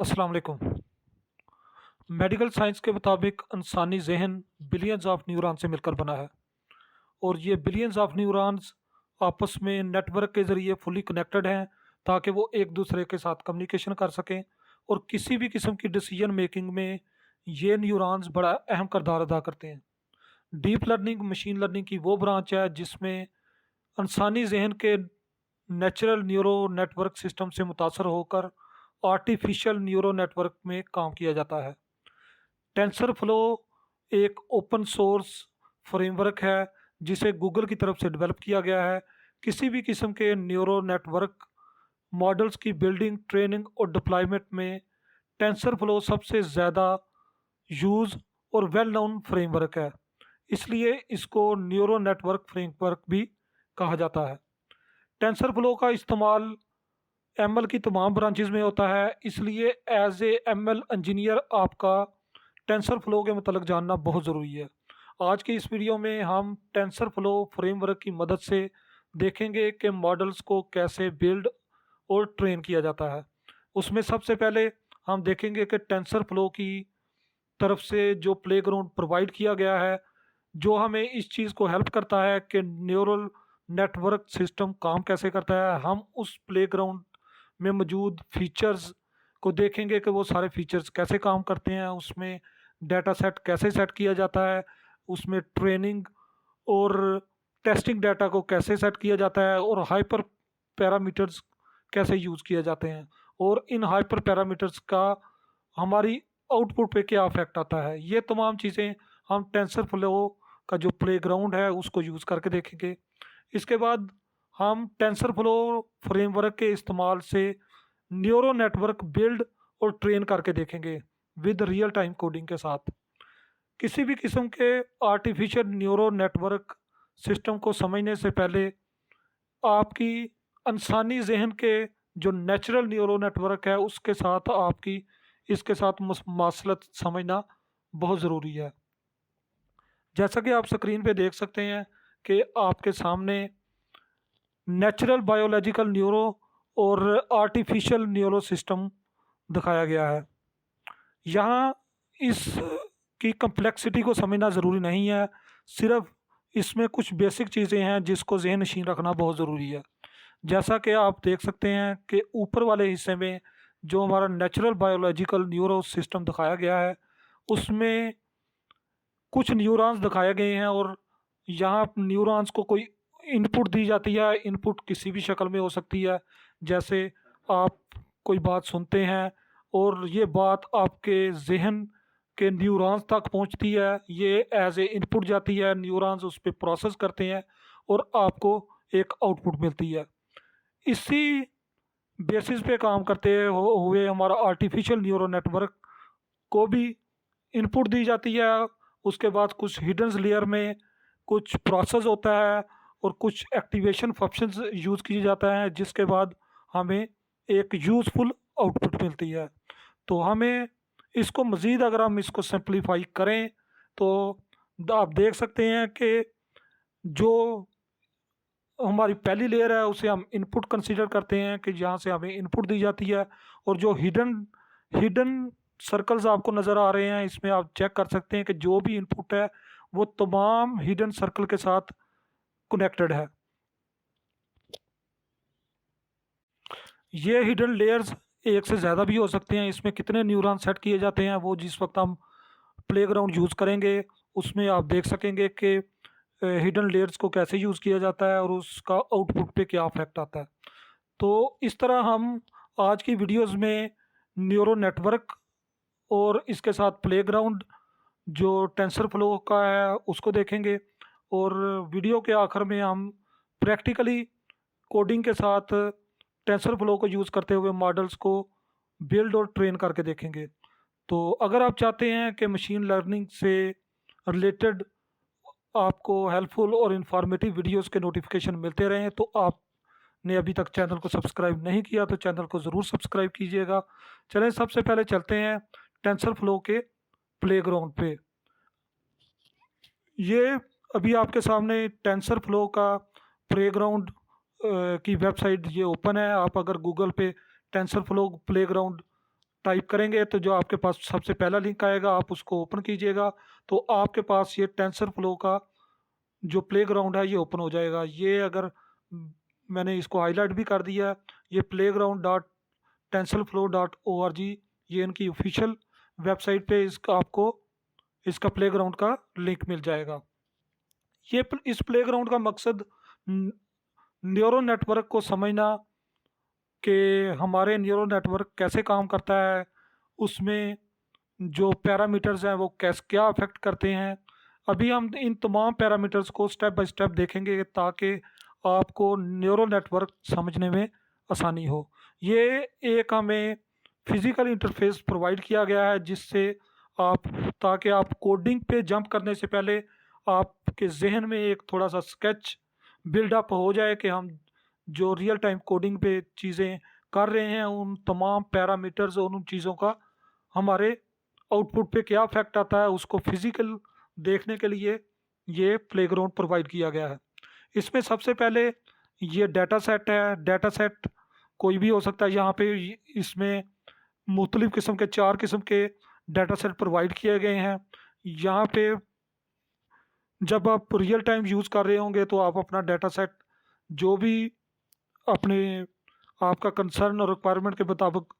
अस्सलाम वालेकुम। Medical science के मुताबिक इंसानी जहन बिलियंस ऑफ न्यूरॉन से मिलकर बना है और ये बिलियंस ऑफ न्यूरॉन्स आपस में नेटवर्क के ज़रिए फुली कनेक्टेड हैं ताकि वो एक दूसरे के साथ कम्युनिकेशन कर सकें और किसी भी किस्म की डिसीजन मेकिंग में ये न्यूरॉन्स बड़ा अहम किरदार अदा करते हैं। डीप लर्निंग मशीन लर्निंग की वो ब्रांच है जिसमें इंसानी जहन के नेचुरल न्यूरो नेटवर्क सिस्टम से मुतासर होकर आर्टिफिशियल न्यूरो नेटवर्क में काम किया जाता है। टेंसर फ्लो एक ओपन सोर्स फ्रेमवर्क है जिसे गूगल की तरफ से डेवलप किया गया है। किसी भी किस्म के न्यूरो नेटवर्क मॉडल्स की बिल्डिंग, ट्रेनिंग और डिप्लॉयमेंट में टेंसर फ्लो सबसे ज़्यादा यूज़ और वेल नोन फ्रेमवर्क है, इसलिए इसको न्यूरो नेटवर्क फ्रेमवर्क भी कहा जाता है। टेंसर फ्लो का इस्तेमाल एमएल की तमाम ब्रांचेस में होता है, इसलिए एज ए एमएल इंजीनियर आपका टेंसर फ्लो के मतलब जानना बहुत ज़रूरी है। आज की इस वीडियो में हम टेंसर फ्लो फ्रेमवर्क की मदद से देखेंगे कि मॉडल्स को कैसे बिल्ड और ट्रेन किया जाता है। उसमें सबसे पहले हम देखेंगे कि टेंसर फ्लो की तरफ से जो प्लेग्राउंड प्रोवाइड किया गया है, जो हमें इस चीज़ को हेल्प करता है कि न्यूरल नेटवर्क सिस्टम काम कैसे करता है। हम उस प्लेग्राउंड में मौजूद फीचर्स को देखेंगे कि वो सारे फीचर्स कैसे काम करते हैं, उसमें डाटा सेट कैसे सेट किया जाता है, उसमें ट्रेनिंग और टेस्टिंग डाटा को कैसे सेट किया जाता है और हाइपर पैरामीटर्स कैसे यूज़ किए जाते हैं और इन हाइपर पैरामीटर्स का हमारी आउटपुट पे क्या इफेक्ट आता है। ये तमाम चीज़ें हम टेंसर फ्लो का जो प्लेग्राउंड है उसको यूज़ करके देखेंगे। इसके बाद हम टेंसर फ्लो फ्रेमवर्क के इस्तेमाल से न्यूरो नेटवर्क बिल्ड और ट्रेन करके देखेंगे विद रियल टाइम कोडिंग के साथ। किसी भी किस्म के आर्टिफिशियल न्यूरो नेटवर्क सिस्टम को समझने से पहले आपकी इंसानी जहन के जो नेचुरल न्यूरो नेटवर्क है उसके साथ आपकी इसके साथ मासलत समझना बहुत ज़रूरी है। जैसा कि आप स्क्रीन पे देख सकते हैं कि आपके सामने नेचुरल बायोलॉजिकल न्यूरो और आर्टिफिशियल न्यूरो सिस्टम दिखाया गया है। यहाँ इस की कम्प्लेक्सिटी को समझना ज़रूरी नहीं है, सिर्फ इसमें कुछ बेसिक चीज़ें हैं जिसको ज़हन नशीन रखना बहुत ज़रूरी है। जैसा कि आप देख सकते हैं कि ऊपर वाले हिस्से में जो हमारा नेचुरल बायोलॉजिकल न्यूरो सिस्टम दिखाया गया है उसमें कुछ न्यूरॉन्स दिखाए गए हैं और यहाँ न्यूरॉन्स को कोई इनपुट दी जाती है। इनपुट किसी भी शक्ल में हो सकती है, जैसे आप कोई बात सुनते हैं और ये बात आपके जहन के न्यूरॉन्स तक पहुंचती है, ये एज ए इनपुट जाती है, न्यूरॉन्स उस पर प्रोसेस करते हैं और आपको एक आउटपुट मिलती है। इसी बेसिस पे काम करते हुए हमारा आर्टिफिशियल न्यूरो नेटवर्क को भी इनपुट दी जाती है। उसके बाद कुछ हिडन लेयर में कुछ प्रोसेस होता है और कुछ एक्टिवेशन फंक्शंस यूज़ किया जाता है, जिसके बाद हमें एक यूज़फुल आउटपुट मिलती है। तो हमें इसको मज़ीद अगर हम इसको सिंप्लीफाई करें तो आप देख सकते हैं कि जो हमारी पहली लेयर है उसे हम इनपुट कंसीडर करते हैं कि जहाँ से हमें इनपुट दी जाती है, और जो हिडन हिडन सर्कल्स आपको नज़र आ रहे हैं इसमें आप चेक कर सकते हैं कि जो भी इनपुट है वो तमाम हिडन सर्कल के साथ कनेक्टेड है। ये हिडन लेयर्स एक से ज़्यादा भी हो सकते हैं। इसमें कितने न्यूरॉन सेट किए जाते हैं वो जिस वक्त हम प्लेग्राउंड यूज़ करेंगे उसमें आप देख सकेंगे कि हिडन लेयर्स को कैसे यूज़ किया जाता है और उसका आउटपुट पे क्या इफेक्ट आता है। तो इस तरह हम आज की वीडियोस में न्यूरो नेटवर्क और इसके साथ प्लेग्राउंड जो टेंसर फ्लो का है उसको देखेंगे, और वीडियो के आखिर में हम प्रैक्टिकली कोडिंग के साथ टेंसर फ्लो को यूज़ करते हुए मॉडल्स को बिल्ड और ट्रेन करके देखेंगे। तो अगर आप चाहते हैं कि मशीन लर्निंग से रिलेटेड आपको हेल्पफुल और इन्फॉर्मेटिव वीडियोस के नोटिफिकेशन मिलते रहें तो आपने अभी तक चैनल को सब्सक्राइब नहीं किया तो चैनल को ज़रूर सब्सक्राइब कीजिएगा। चलें सबसे पहले चलते हैं टेंसर फ्लो के प्लेग्राउंड पे। ये अभी आपके सामने टेंसर फ्लो का प्लेग्राउंड की वेबसाइट ये ओपन है। आप अगर गूगल पे टेंसर फ्लो प्लेग्राउंड टाइप करेंगे तो जो आपके पास सबसे पहला लिंक आएगा आप उसको ओपन कीजिएगा, तो आपके पास ये टेंसर फ्लो का जो प्लेग्राउंड है ये ओपन हो जाएगा। ये अगर मैंने इसको हाईलाइट भी कर दिया है, ये playground dot tensor flow dot o r g, ये इनकी ऑफिशियल वेबसाइट पे इसका आपको इसका प्लेग्राउंड का लिंक मिल जाएगा। इस प्लेग्राउंड का मकसद न्यूरल नेटवर्क को समझना कि हमारे न्यूरल नेटवर्क कैसे काम करता है, उसमें जो पैरामीटर्स हैं वो क्या अफेक्ट करते हैं। अभी हम इन तमाम पैरामीटर्स को स्टेप बाय स्टेप देखेंगे ताकि आपको न्यूरल नेटवर्क समझने में आसानी हो। ये एक हमें फिज़िकल इंटरफेस प्रोवाइड किया गया है जिससे आप ताकि आप कोडिंग पे जंप करने से पहले आपके जहन में एक थोड़ा सा स्केच बिल्डअप हो जाए कि हम जो रियल टाइम कोडिंग पे चीज़ें कर रहे हैं उन तमाम पैरामीटर्स और उन चीज़ों का हमारे आउटपुट पे क्या इफेक्ट आता है उसको फिजिकल देखने के लिए ये प्लेग्राउंड प्रोवाइड किया गया है। इसमें सबसे पहले ये डाटा सेट है। डाटा सेट कोई भी हो सकता है। यहाँ पे इसमें मुख्तलिफ़ किस्म के 4 किस्म के डाटा सेट प्रोवाइड किए गए हैं। यहाँ पे जब आप रियल टाइम यूज़ कर रहे होंगे तो आप अपना डाटा सेट जो भी अपने आपका कंसर्न और रिक्वायरमेंट के मुताबिक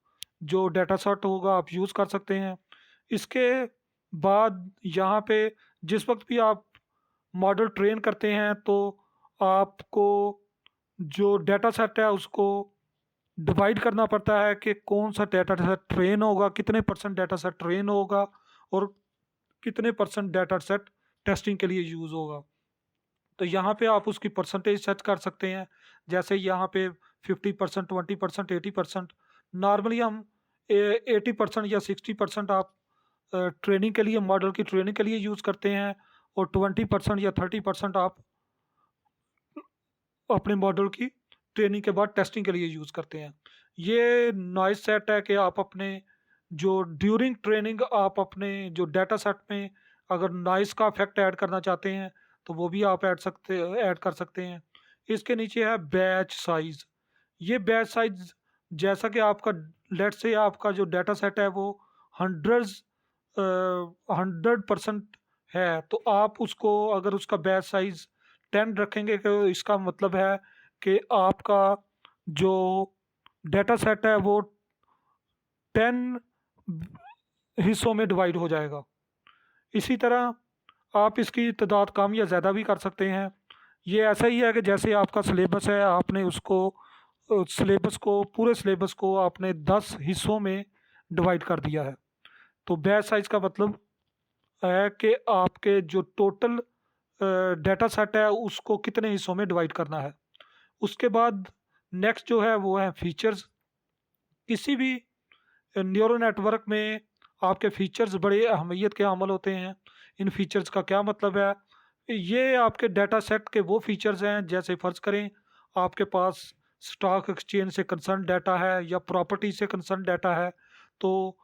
जो डाटा सेट होगा आप यूज़ कर सकते हैं। इसके बाद यहाँ पे जिस वक्त भी आप मॉडल ट्रेन करते हैं तो आपको जो डाटा सेट है उसको डिवाइड करना पड़ता है कि कौन सा डाटा सेट ट्रेन होगा, कितने परसेंट डाटा सेट ट्रेन होगा और कितने परसेंट डाटा सेट टेस्टिंग के लिए यूज़ होगा। तो यहाँ पे आप उसकी परसेंटेज सेट कर सकते हैं। जैसे यहाँ पे 50%, 20%, 80%। नॉर्मली हम 80% या 60% आप ट्रेनिंग के लिए, मॉडल की ट्रेनिंग के लिए यूज़ करते हैं और 20% या 30% आप अपने मॉडल की ट्रेनिंग के बाद टेस्टिंग के लिए यूज़ करते हैं। ये नॉइज़ सेट है कि आप अपने जो ड्यूरिंग ट्रेनिंग आप अपने जो डाटा सेट में अगर नॉइज़ का इफेक्ट ऐड करना चाहते हैं तो वो भी आप ऐड कर सकते हैं। इसके नीचे है बैच साइज़। ये बैच साइज़ जैसा कि आपका लेट्स से आपका जो डाटा सेट है वो हंड्रेड्स 100% है तो आप उसको अगर उसका बैच साइज़ 10 रखेंगे तो इसका मतलब है कि आपका जो डाटा सेट है वो 10 हिस्सों में डिवाइड हो जाएगा। इसी तरह आप इसकी तादाद कम या ज़्यादा भी कर सकते हैं। ये ऐसा ही है कि जैसे आपका सिलेबस है, आपने उसको पूरे सिलेबस को आपने 10 हिस्सों में डिवाइड कर दिया है। तो बैच साइज़ का मतलब है कि आपके जो टोटल डाटा सेट है उसको कितने हिस्सों में डिवाइड करना है। उसके बाद नेक्स्ट जो है वो है फीचर्स। किसी भी न्यूरल नेटवर्क में आपके फीचर्स बड़े अहमियत के हामिल होते हैं। इन फीचर्स का क्या मतलब है? ये आपके डाटा सेट के वो फीचर्स हैं जैसे फ़र्ज़ करें आपके पास स्टॉक एक्सचेंज से कंसर्न डाटा है या प्रॉपर्टी से कंसर्न डाटा है। तो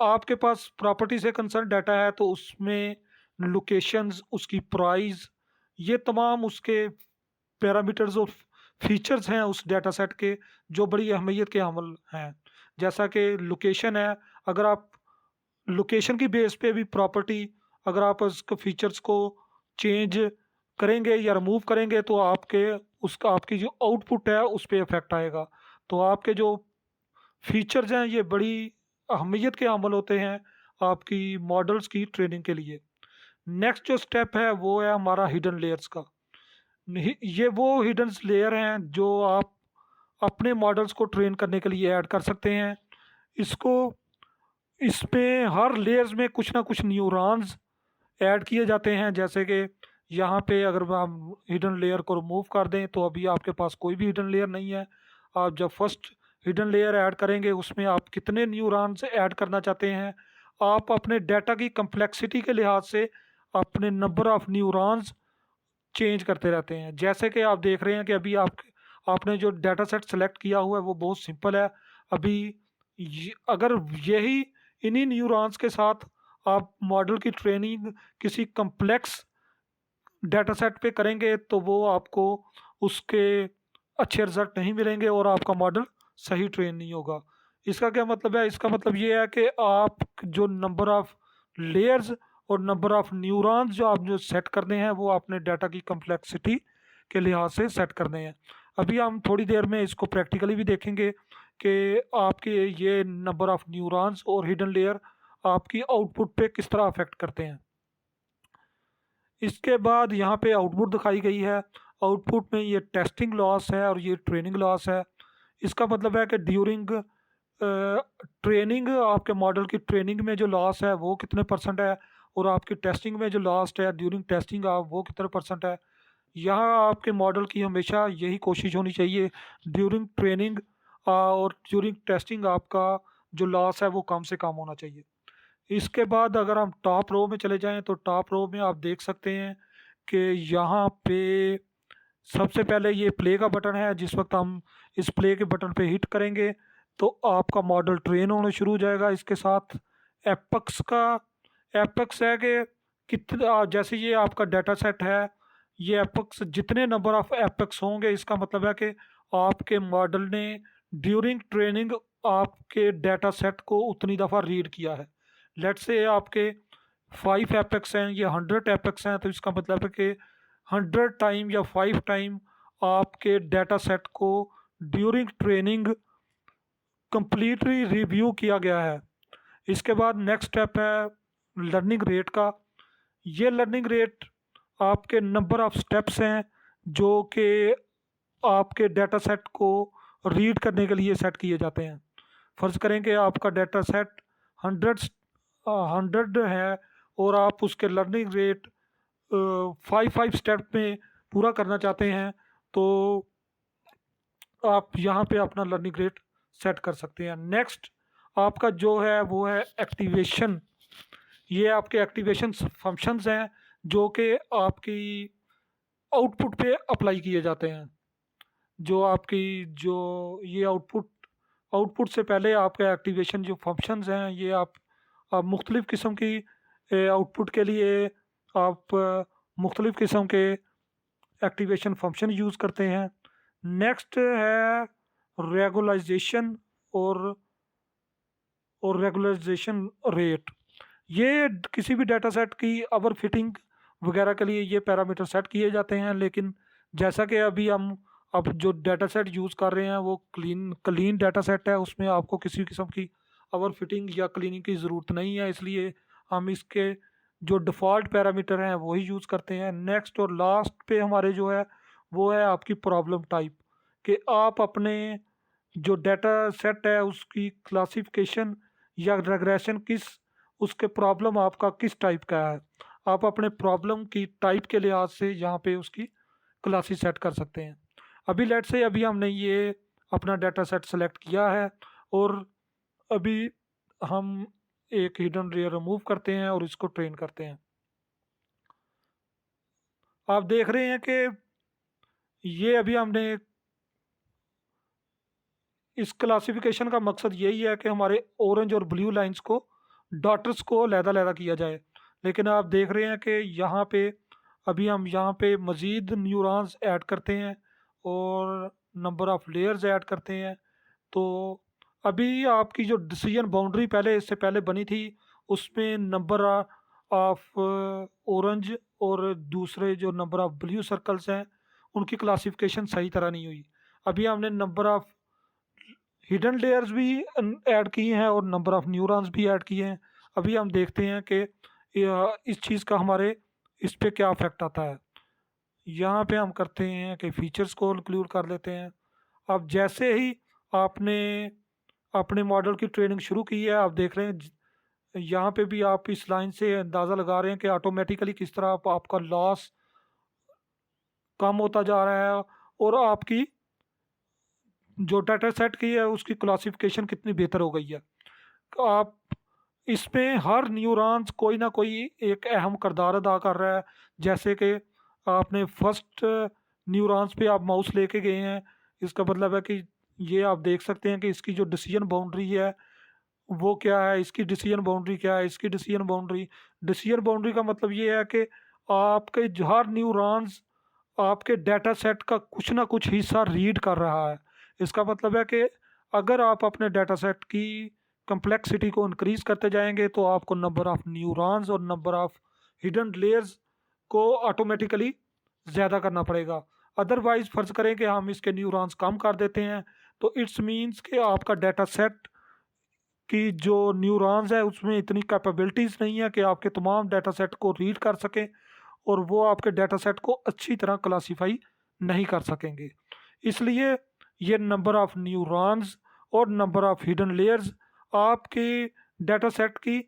आपके पास प्रॉपर्टी से कंसर्न डाटा है तो उसमें लोकेशंस, उसकी प्राइस, ये तमाम उसके पैरामीटर्स और फीचर्स हैं उस डाटा सेट के जो बड़ी अहमियत के हामिल हैं। जैसा कि लोकेशन है, अगर आप लोकेशन की बेस पे भी प्रॉपर्टी अगर आप उसके फीचर्स को चेंज करेंगे या रिमूव करेंगे तो आपकी जो आउटपुट है उस पर इफेक्ट आएगा। तो आपके जो फीचर्स हैं ये बड़ी अहमियत के हामिल होते हैं आपकी मॉडल्स की ट्रेनिंग के लिए। नेक्स्ट जो स्टेप है वो है हमारा हिडन लेयर्स का। ये वो हिडन लेयर हैं जो आप अपने मॉडल्स को ट्रेन करने के लिए ऐड कर सकते हैं। इसमें हर लेयर्स में कुछ ना कुछ न्यूरॉन्स ऐड किए जाते हैं। जैसे कि यहाँ पे अगर हम हिडन लेयर को रिमूव कर दें तो अभी आपके पास कोई भी हिडन लेयर नहीं है। आप जब फर्स्ट हिडन लेयर ऐड करेंगे उसमें आप कितने न्यूरॉन्स ऐड करना चाहते हैं, आप अपने डाटा की कम्प्लेक्सिटी के लिहाज से अपने नंबर ऑफ़ न्यूरॉन्स चेंज करते रहते हैं। जैसे कि आप देख रहे हैं कि अभी आपने जो डाटा सेट सेलेक्ट किया हुआ है वो बहुत सिंपल है। अभी अगर यही इन्हीं न्यूरॉन्स के साथ आप मॉडल की ट्रेनिंग किसी कम्प्लेक्स डाटा सेट पे करेंगे तो वो आपको उसके अच्छे रिजल्ट नहीं मिलेंगे और आपका मॉडल सही ट्रेन नहीं होगा। इसका क्या मतलब है? इसका मतलब ये है कि आप जो नंबर ऑफ लेयर्स और नंबर ऑफ न्यूरॉन्स जो सेट करने हैं वो आपने डाटा की कम्प्लेक्सिटी के लिहाज से सेट करने हैं। अभी हम थोड़ी देर में इसको प्रैक्टिकली भी देखेंगे कि आपके ये नंबर ऑफ न्यूरॉन्स और हिडन लेयर आपकी आउटपुट पे किस तरह अफेक्ट करते हैं। इसके बाद यहाँ पे आउटपुट दिखाई गई है। आउटपुट में ये टेस्टिंग लॉस है और ये ट्रेनिंग लॉस है। इसका मतलब है कि ड्यूरिंग ट्रेनिंग आपके मॉडल की ट्रेनिंग में जो लॉस है वो कितने परसेंट है, और आपकी टेस्टिंग में जो लॉस्ट है ड्यूरिंग टेस्टिंग आप वो कितने परसेंट है। यहाँ आपके मॉडल की हमेशा यही कोशिश होनी चाहिए ड्यूरिंग ट्रेनिंग और ड्यूरिंग टेस्टिंग आपका जो लॉस है वो कम से कम होना चाहिए। इसके बाद अगर हम टॉप रो में चले जाएं तो टॉप रो में आप देख सकते हैं कि यहाँ पे सबसे पहले ये प्ले का बटन है। जिस वक्त हम इस प्ले के बटन पे हिट करेंगे तो आपका मॉडल ट्रेन होना शुरू हो जाएगा। इसके साथ एपक्स है कि कितना, जैसे ये आपका डाटा सेट है, ये एपक्स जितने नंबर ऑफ एपक्स होंगे इसका मतलब है कि आपके मॉडल ने ड्यूरिंग ट्रेनिंग आपके डाटा सेट को उतनी दफ़ा रीड किया है। लेट्स से आपके 5 एपेक्स हैं, ये 100 एपेक्स हैं, तो इसका मतलब है कि 100 टाइम या 5 टाइम आपके डाटा सेट को ड्यूरिंग ट्रेनिंग कंप्लीटली रिव्यू किया गया है। इसके बाद नेक्स्ट स्टेप है लर्निंग रेट का। ये लर्निंग रेट आपके नंबर ऑफ स्टेप्स हैं जो कि आपके डाटा सेट को रीड करने के लिए सेट किए जाते हैं। फ़र्ज़ करें कि आपका डाटा सेट 100 है और आप उसके लर्निंग रेट 5 स्टेप में पूरा करना चाहते हैं, तो आप यहाँ पे अपना लर्निंग रेट सेट कर सकते हैं। नेक्स्ट आपका जो है वो है एक्टिवेशन। ये आपके एक्टिवेशन फंक्शंस हैं जो कि आपकी आउटपुट पे अप्लाई किए जाते हैं। जो आपकी जो ये आउटपुट से पहले आपके एक्टिवेशन जो फंक्शंस हैं ये आप मुख्तलिफ़ किस्म की आउटपुट के लिए आप मुख्तलिफ़ किस्म के एक्टिवेशन फंक्शन यूज़ करते हैं। नेक्स्ट है रेगुलाइजेशन और रेगुलराइजेशन रेट। ये किसी भी डाटा सेट की ओवर फिटिंग वगैरह के लिए ये पैरामीटर सेट किए जाते हैं, लेकिन जैसा कि अभी हम अब जो डाटा सेट यूज़ कर रहे हैं वो क्लीन डाटा सेट है, उसमें आपको किसी किस्म की ओवर फिटिंग या क्लीनिंग की ज़रूरत नहीं है, इसलिए हम इसके जो डिफ़ॉल्ट पैरामीटर हैं वही यूज़ करते हैं। नेक्स्ट और लास्ट पे हमारे जो है वो है आपकी प्रॉब्लम टाइप, कि आप अपने जो डाटा सेट है उसकी क्लासिफिकेशन या रेग्रेशन उसके प्रॉब्लम आपका किस टाइप का है। आप अपने प्रॉब्लम की टाइप के लिहाज से यहाँ पे उसकी क्लासेस सेट कर सकते हैं। अभी हमने ये अपना डाटा सेट सेलेक्ट किया है और अभी हम एक हिडन लेयर रिमूव करते हैं और इसको ट्रेन करते हैं। आप देख रहे हैं कि ये अभी हमने इस क्लासिफिकेशन का मकसद यही है कि हमारे ऑरेंज और ब्लू लाइंस को डॉटर्स को अलहदा किया जाए, लेकिन आप देख रहे हैं कि यहाँ पे अभी हम यहाँ पे मज़ीद न्यूरॉन्स ऐड करते हैं और नंबर ऑफ़ लेयर्स ऐड करते हैं। तो अभी आपकी जो डिसीजन बाउंड्री पहले इससे पहले बनी थी उसमें नंबर ऑफ ऑरेंज और दूसरे जो नंबर ऑफ़ ब्लू सर्कल्स हैं उनकी क्लासिफिकेशन सही तरह नहीं हुई। अभी हमने नंबर ऑफ़ हिडन लेयर्स भी ऐड किए हैं और नंबर ऑफ़ न्यूरॉन्स भी ऐड किए हैं। अभी हम देखते हैं कि इस चीज़ का हमारे इस पे क्या इफ़ेक्ट आता है। यहाँ पे हम करते हैं कि फीचर्स को इंक्लूड कर लेते हैं। अब जैसे ही आपने अपने मॉडल की ट्रेनिंग शुरू की है, आप देख रहे हैं यहाँ पे भी आप इस लाइन से अंदाज़ा लगा रहे हैं कि ऑटोमेटिकली किस तरह आपका लॉस कम होता जा रहा है और आपकी जो डाटा सेट की है उसकी क्लासिफिकेशन कितनी बेहतर हो गई है। आप इसमें हर न्यूरॉन्स कोई ना कोई एक अहम किरदार अदा कर रहा है। जैसे कि आपने फर्स्ट न्यूरॉन्स पे आप माउस लेके गए हैं, इसका मतलब है कि ये आप देख सकते हैं कि इसकी जो डिसीजन बाउंड्री है वो क्या है, इसकी डिसीजन बाउंड्री क्या है, इसकी डिसीजन बाउंड्री का मतलब ये है कि आपके हर न्यूरॉन्स आपके डाटा सेट का कुछ ना कुछ हिस्सा रीड कर रहा है। इसका मतलब है कि अगर आप अपने डाटा सेट की कम्प्लेक्सिटी को इंक्रीज करते जाएंगे तो आपको नंबर ऑफ न्यूरॉन्स और नंबर ऑफ हिडन लेयर्स को ऑटोमेटिकली ज़्यादा करना पड़ेगा। अदरवाइज फ़र्ज़ करें कि हम इसके न्यूरॉन्स कम कर देते हैं तो इट्स मीन्स कि आपका डाटा सेट की जो न्यूरॉन्स है उसमें इतनी कैपेबिलिटीज़ नहीं है कि आपके तमाम डाटा सेट को रीड कर सकें और वो आपके डाटा सेट को अच्छी तरह क्लासीफाई नहीं कर सकेंगे। इसलिए ये नंबर ऑफ़ न्यूरॉन्स और नंबर ऑफ़ हिडन लेयर्स आपके डाटा सेट की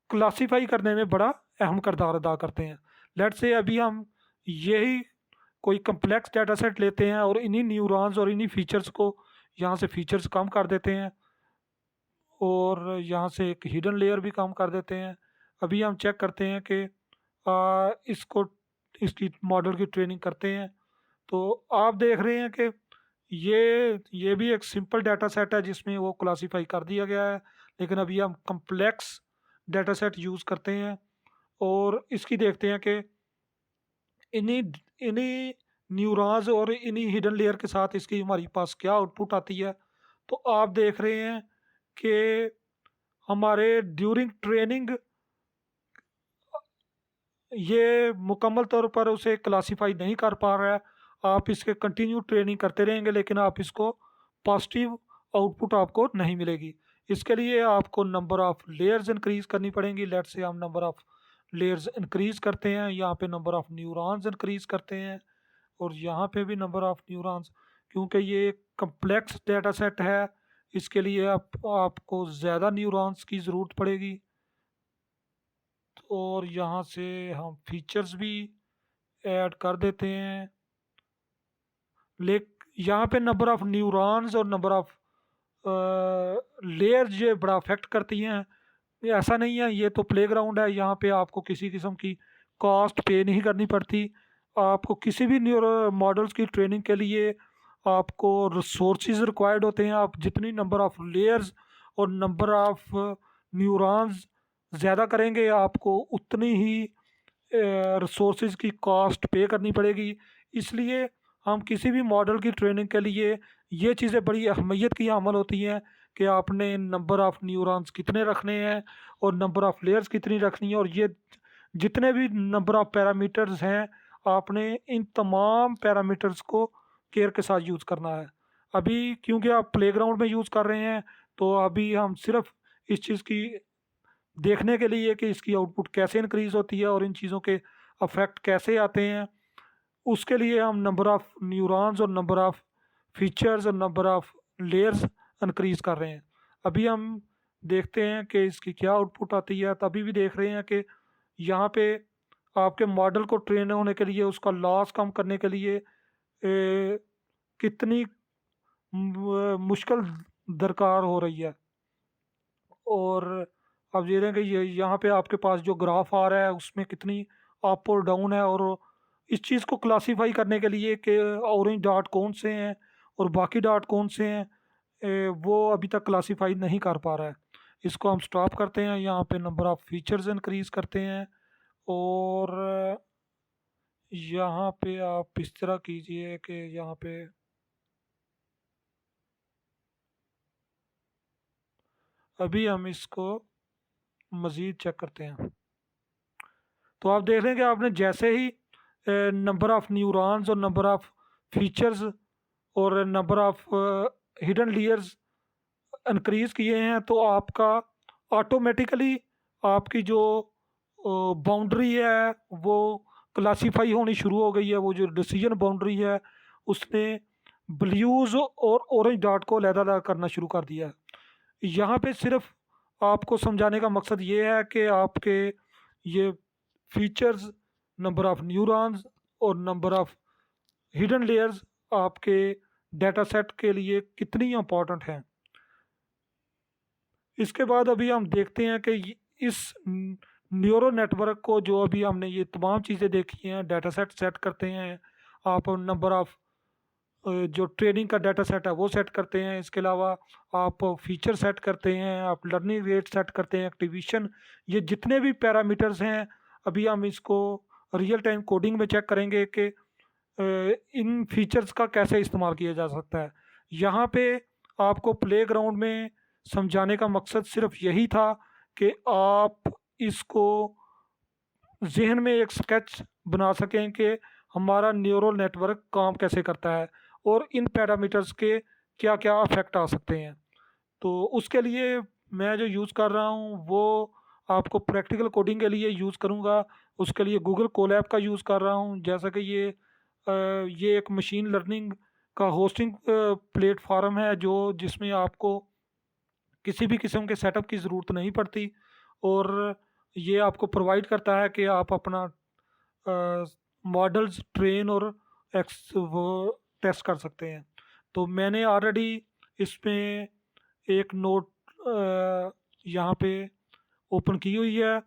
क्लासीफाई करने में बड़ा अहम किरदार अदा करते हैं। लेट्स से अभी हम यही कोई कम्प्लेक्स डाटा सेट लेते हैं और इन्हीं न्यूरॉन्स और इन्हीं फीचर्स को यहाँ से फीचर्स कम कर देते हैं और यहाँ से एक हिडन लेयर भी कम कर देते हैं। अभी हम चेक करते हैं कि इसको इसकी मॉडल की ट्रेनिंग करते हैं तो आप देख रहे हैं कि ये भी एक सिंपल डाटा सेट है जिसमें वो क्लासीफाई कर दिया गया है, लेकिन अभी हम कम्प्लेक्स डाटा सेट यूज़ करते हैं और इसकी देखते हैं कि इन्हीं इन्हीं न्यूरॉन्स और इन्हीं हिडन लेयर के साथ इसकी हमारे पास क्या आउटपुट आती है। तो आप देख रहे हैं कि हमारे ड्यूरिंग ट्रेनिंग ये मुकम्मल तौर पर उसे क्लासीफाई नहीं कर पा रहा है। आप इसके कंटिन्यू ट्रेनिंग करते रहेंगे लेकिन आप इसको पॉजिटिव आउटपुट आपको नहीं मिलेगी। इसके लिए आपको नंबर ऑफ़ लेयर्स इंक्रीज करनी पड़ेंगी। लेट्स से हम नंबर ऑफ़ लेयर्स इंक्रीज करते हैं, यहाँ पे नंबर ऑफ़ न्यूरॉन्स इंक्रीज करते हैं और यहाँ पे भी नंबर ऑफ़ न्यूरॉन्स, क्योंकि ये एक कम्प्लेक्स डाटा सेट है इसके लिए आपको ज़्यादा न्यूरॉन्स की ज़रूरत पड़ेगी। और यहाँ से हम फीचर्स भी ऐड कर देते हैं। यहाँ पे नंबर ऑफ़ न्यूरॉन्स और नंबर ऑफ़ लेयर्स ये बड़ा अफेक्ट करती हैं। ये ऐसा नहीं है, ये तो प्लेग्राउंड है, यहाँ पे आपको किसी किस्म की कॉस्ट पे नहीं करनी पड़ती। आपको किसी भी न्यूरो मॉडल्स की ट्रेनिंग के लिए आपको रिसोर्सेज रिक्वायर्ड होते हैं। आप जितनी नंबर ऑफ़ लेयर्स और नंबर ऑफ़ न्यूरॉन्स ज़्यादा करेंगे आपको उतनी ही रिसोर्सेज की कॉस्ट पे करनी पड़ेगी। इसलिए हम किसी भी मॉडल की ट्रेनिंग के लिए ये चीज़ें बड़ी अहमियत की हामिल होती हैं कि आपने नंबर ऑफ़ न्यूरॉन्स कितने रखने हैं और नंबर ऑफ़ लेयर्स कितनी रखनी है और ये जितने भी नंबर ऑफ़ पैरामीटर्स हैं आपने इन तमाम पैरामीटर्स को केयर के साथ यूज़ करना है। अभी क्योंकि आप प्लेग्राउंड में यूज़ कर रहे हैं तो अभी हम सिर्फ इस चीज़ की देखने के लिए कि इसकी आउटपुट कैसे इंक्रीज़ होती है और इन चीज़ों के अफेक्ट कैसे आते हैं, उसके लिए हम नंबर ऑफ़ न्यूरॉन्स और नंबर ऑफ़ फीचर्स और नंबर ऑफ़ लेयर्स इंक्रीज़ कर रहे हैं। अभी हम देखते हैं कि इसकी क्या आउटपुट आती है। तभी भी देख रहे हैं कि यहाँ पे आपके मॉडल को ट्रेन होने के लिए उसका लॉस कम करने के लिए कितनी मुश्किल दरकार हो रही है। और आप देख रहे हैं कि ये यहाँ पे आपके पास जो ग्राफ आ रहा है उसमें कितनी अप और डाउन है और इस चीज़ को क्लासीफाई करने के लिए कि ऑरेंज डॉट कौन से हैं और बाकी डॉट कौन से हैं वो अभी तक क्लासीफाई नहीं कर पा रहा है। इसको हम स्टॉप करते हैं, यहाँ पे नंबर ऑफ़ फीचर्स इंक्रीज़ करते हैं और यहाँ पे आप इस तरह कीजिए कि यहाँ पे अभी हम इसको मज़ीद चेक करते हैं। तो आप देख रहे हैं कि आपने जैसे ही नंबर ऑफ़ न्यूरॉन्स और नंबर ऑफ़ फीचर्स और number of hidden layers increase किए हैं तो आपका ऑटोमेटिकली आपकी जो बाउंड्री है वो क्लासीफाई होनी शुरू हो गई है। वो जो डिसीजन बाउंड्री है उसने ब्लूज़ और ऑरेंज डॉट को अलग-अलग करना शुरू कर दिया है। यहाँ पे सिर्फ आपको समझाने का मकसद ये है कि आपके ये फीचर्स, नंबर ऑफ़ न्यूरॉन्स और नंबर ऑफ़ हिडन लेयर्स आपके डाटा सेट के लिए कितनी इम्पोर्टेंट हैं। इसके बाद अभी हम देखते हैं कि इस न्यूरो नेटवर्क को जो अभी हमने ये तमाम चीज़ें देखी हैं, डाटा सेट सेट करते हैं, आप नंबर ऑफ़ जो ट्रेनिंग का डाटा सेट है वो सेट करते हैं। इसके अलावा आप फीचर सेट करते हैं, आप लर्निंग रेट सेट करते हैं, एक्टिवेशन, ये जितने भी पैरामीटर्स हैं अभी हम इसको रियल टाइम कोडिंग में चेक करेंगे कि इन फीचर्स का कैसे इस्तेमाल किया जा सकता है। यहाँ पे आपको प्लेग्राउंड में समझाने का मकसद सिर्फ यही था कि आप इसको जहन में एक स्केच बना सकें कि हमारा न्यूरल नेटवर्क काम कैसे करता है और इन पैरामीटर्स के क्या क्या अफेक्ट आ सकते हैं। तो उसके लिए मैं जो यूज़ कर रहा हूँ वो आपको प्रैक्टिकल कोडिंग के लिए यूज़ करूँगा। उसके लिए गूगल कोलैब का यूज़ कर रहा हूँ, जैसा कि ये एक मशीन लर्निंग का होस्टिंग प्लेटफॉर्म है जो जिसमें आपको किसी भी किस्म के सेटअप की ज़रूरत नहीं पड़ती, और ये आपको प्रोवाइड करता है कि आप अपना मॉडल्स ट्रेन और एक्स वो टेस्ट कर सकते हैं। तो मैंने ऑलरेडी इसमें एक नोट यहाँ पे ओपन की हुई है,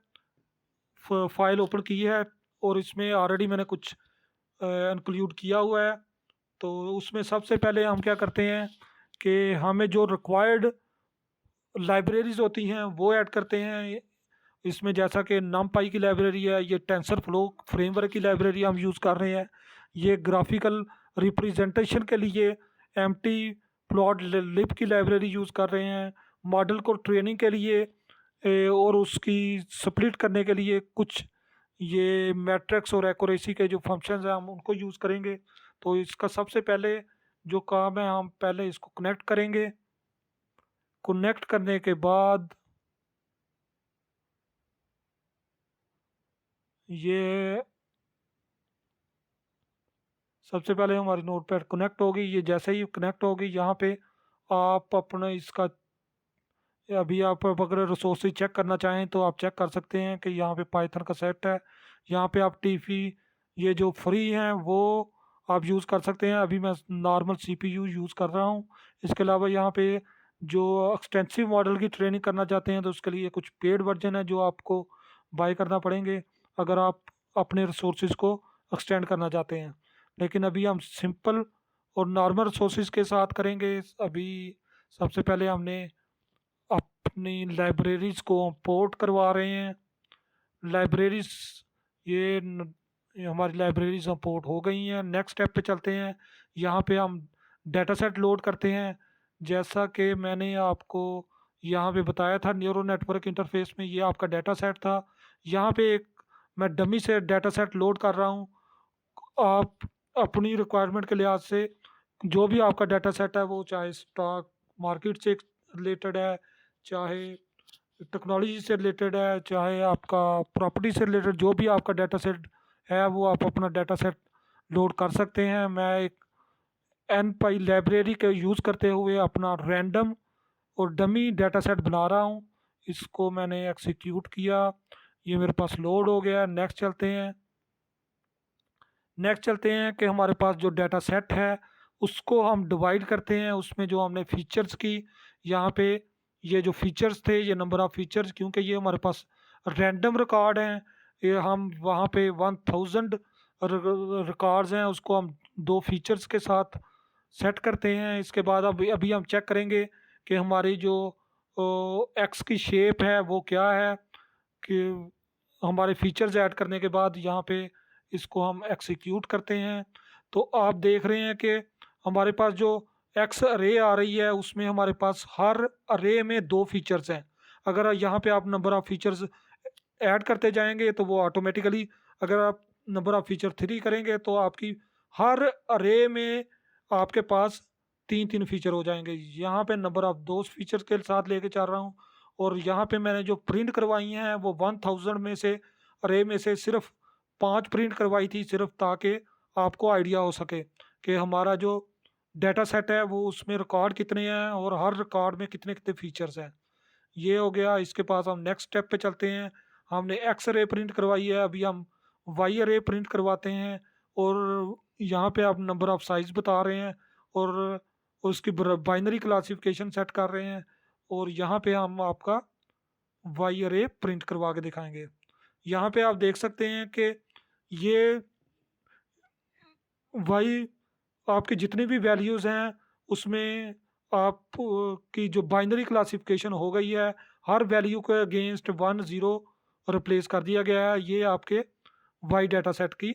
फाइल ओपन की है, और इसमें ऑलरेडी मैंने कुछ इंक्लूड किया हुआ है। तो उसमें सबसे पहले हम क्या करते हैं कि हमें जो रिक्वायर्ड लाइब्रेरीज होती हैं वो ऐड करते हैं इसमें, जैसा कि नमपाई की लाइब्रेरी है, ये टेंसर फ्लो फ्रेमवर्क की लाइब्रेरी हम यूज़ कर रहे हैं, ये ग्राफिकल रिप्रेजेंटेशन के लिए एम्प्टी प्लॉट लिब की लाइब्रेरी यूज़ कर रहे हैं, मॉडल को ट्रेनिंग के लिए और उसकी स्प्लिट करने के लिए कुछ ये मैट्रिक्स और एक्यूरेसी के जो फंक्शंस हैं हम उनको यूज़ करेंगे। तो इसका सबसे पहले जो काम है, हम पहले इसको कनेक्ट करेंगे। कनेक्ट करने के बाद ये सबसे पहले हमारी नोटपैड कनेक्ट होगी। ये जैसे ही कनेक्ट होगी यहाँ पे आप अपना इसका, अभी आप अगर रिसोर्सेज चेक करना चाहें तो आप चेक कर सकते हैं कि यहाँ पे पाइथन का सेट है। यहाँ पे आप टीफी ये जो फ्री हैं वो आप यूज़ कर सकते हैं। अभी मैं नॉर्मल सीपीयू यूज़ कर रहा हूँ। इसके अलावा यहाँ पे जो एक्सटेंसिव मॉडल की ट्रेनिंग करना चाहते हैं तो उसके लिए कुछ पेड वर्जन है जो आपको बाय करना पड़ेंगे अगर आप अपने रिसोर्सेज को एक्सटेंड करना चाहते हैं। लेकिन अभी हम सिंपल और नॉर्मल रिसोर्सेज के साथ करेंगे। अभी सबसे पहले हमने अपनी लाइब्रेरीज को पोर्ट करवा रहे हैं। लाइब्रेरीज ये हमारी लाइब्रेरीज पोर्ट हो गई हैं। नेक्स्ट स्टेप पे चलते हैं। यहाँ पे हम डेटा सेट लोड करते हैं, जैसा कि मैंने आपको यहाँ पे बताया था न्यूरो नेटवर्क इंटरफेस में, ये आपका डेटा सेट था। यहाँ पे एक मैं डमी से डेटा सेट लोड कर रहा हूँ। आप अपनी रिक्वायरमेंट के लिहाज से जो भी आपका डाटा सेट है, वो चाहे स्टॉक मार्केट से रिलेटेड है, चाहे टेक्नोलॉजी से रिलेटेड है, चाहे आपका प्रॉपर्टी से रिलेटेड, जो भी आपका डाटा सेट है वो आप अपना डाटा सेट लोड कर सकते हैं। मैं एक एन पाई लाइब्रेरी का यूज़ करते हुए अपना रैंडम और डमी डाटा सेट बना रहा हूँ। इसको मैंने एक्सिक्यूट किया, ये मेरे पास लोड हो गया। नेक्स्ट चलते हैं कि हमारे पास जो डाटा सेट है उसको हम डिवाइड करते हैं। उसमें जो हमने फीचर्स की, यहाँ पे ये जो फीचर्स थे, ये नंबर ऑफ़ फीचर्स, क्योंकि ये हमारे पास रैंडम रिकॉर्ड हैं, ये हम वहाँ पे 1000 रिकॉर्ड्स हैं, उसको हम दो फीचर्स के साथ सेट करते हैं। इसके बाद अभी अभी हम चेक करेंगे कि हमारी जो एक्स की शेप है वो क्या है, कि हमारे फीचर्स ऐड करने के बाद यहाँ पे इसको हम एक्सिक्यूट करते हैं। तो आप देख रहे हैं कि हमारे पास जो एक्स अरे आ रही है उसमें हमारे पास हर अरे में दो फीचर्स हैं। अगर यहाँ पे आप नंबर ऑफ़ फीचर्स ऐड करते जाएंगे तो वो ऑटोमेटिकली, अगर आप नंबर ऑफ़ फीचर 3 करेंगे तो आपकी हर अरे में आपके पास 3-3 फीचर हो जाएंगे। यहाँ पे नंबर ऑफ़ दो फीचर्स के साथ लेके चल रहा हूँ, और यहाँ पे मैंने जो प्रिंट करवाई हैं वो 1000 में से अरे में से सिर्फ 5 प्रिंट करवाई थी, सिर्फ ताकि आपको आइडिया हो सके कि हमारा जो डाटा सेट है वो उसमें रिकॉर्ड कितने हैं और हर रिकॉर्ड में कितने कितने फीचर्स हैं। ये हो गया। इसके पास हम नेक्स्ट स्टेप पे चलते हैं। हमने एक्स रे प्रिंट करवाई है, अभी हम वाई रे प्रिंट करवाते हैं, और यहाँ पे आप नंबर ऑफ़ साइज बता रहे हैं और उसकी बाइनरी क्लासिफिकेशन सेट कर रहे हैं, और यहाँ पे हम आपका वाई रे प्रिंट करवा के दिखाएंगे। यहाँ पे आप देख सकते हैं कि ये वाई आपकी जितनी भी वैल्यूज़ हैं उसमें आप की जो बाइनरी क्लासिफिकेशन हो गई है, हर वैल्यू के अगेंस्ट 10 रिप्लेस कर दिया गया है। ये आपके वाई डाटा सेट की